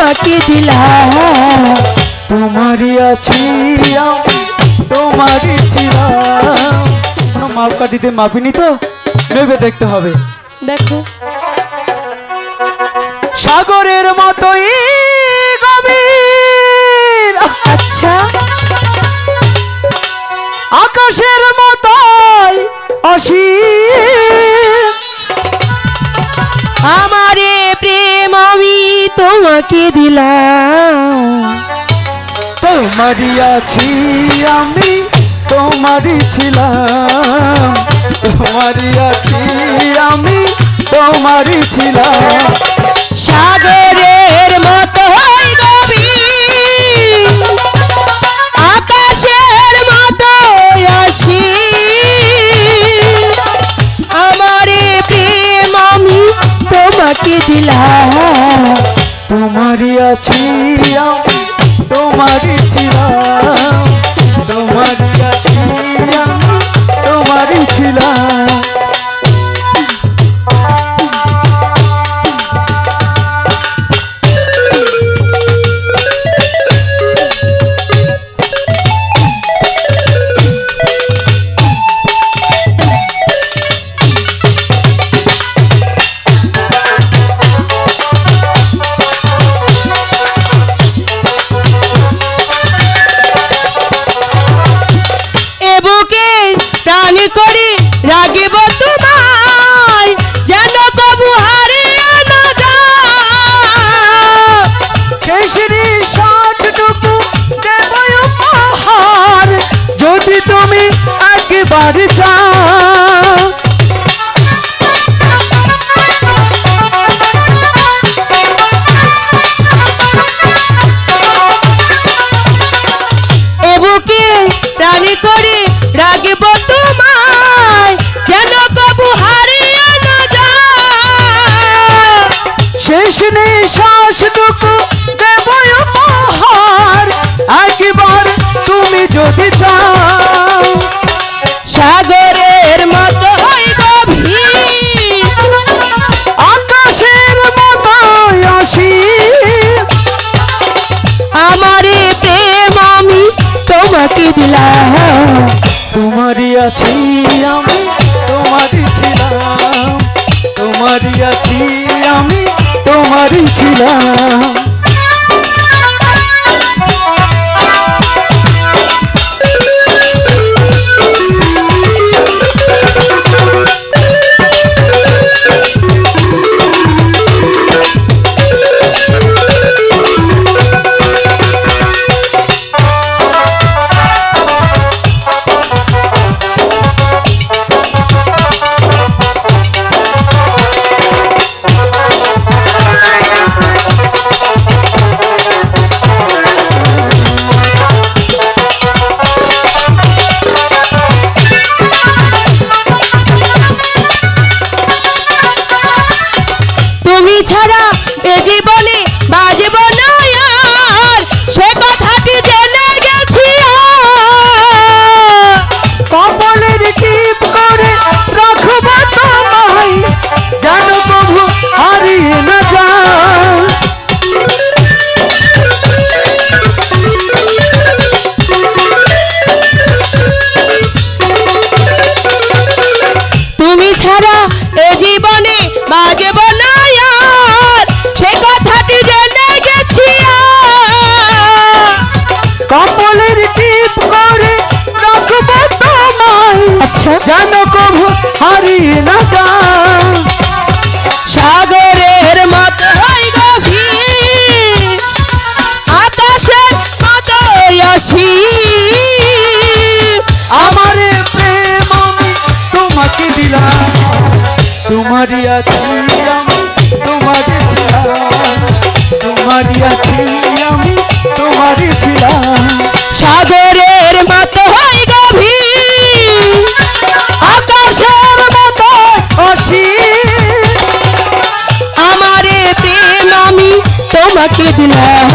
তোমাকে দিলাম তোমারই আছি তোমারই ছিলাম। মাপকা দিতে মাপিনি তো, ভেবে দেখতে হবে। দেখো সাগরের মতোই গভীর, আচ্ছা আকাশের মতোই অসীম, আমারে প্রেম আমি তোমাকে দিলাম তোমারই আছি আমি তোমারই ছিলাম, তোমারই আছি আমি তোমারই ছিলাম। সাগরের মতো গভীর, আকাশের মতো অসীম, আমারে প্রেম আমি তোমাকে দিলাম তোমারই আছি আমি তোমারই ছিলাম, তোমারই আছি আমি তোমারই ছিলাম। রাগিব তোমায় যেন কবু হারিয়ে না যায়, শেষ নিঃশ্বাসটুকু দেব উপহার যদি তুমি একবার চাও। এ বুকে প্রাণী করে রাগিব তোমায় যেন কবু হারিয়ে না যায়, শেষ নিঃশ্বাসটুকু দেব উপহার একবার তুমি যদি চাও। সাগরের মতো গভীর, আকাশের মতো অসীম, আমারে প্রেম আমি তোমাকে দিলাম তোমারই আছি আমি তোমারই ছিলাম, তোমারই আছি আমি তোমারই ছিলাম। ছাড়া এ জীবনে বাজব না আর, সে কথাটি জেনে গেছি কপালের টিপ করে রাখব তোমায় যেন প্রভু হারিয়ে না যায়। তুমি ছাড়া এ জীবনে বাজব না আর, সে কথাটি জেনে গেছি কপালের টিপ করে রাখব তোমায় যেন প্রভু হারিয়ে না যায়। সাগরের মতো গভীর, আকাশের মতো অসীম, আমারে প্রেম আমি তোমাকে দিলাম, তোমারই আছি আমি তোমারই ছিলাম, তোমারই আছি আমি তোমারই ছিলাম। সাগরের মতো গভীর, আকাশের মতো অসীম, আমারে প্রেম আমি তোমাকে দিলাম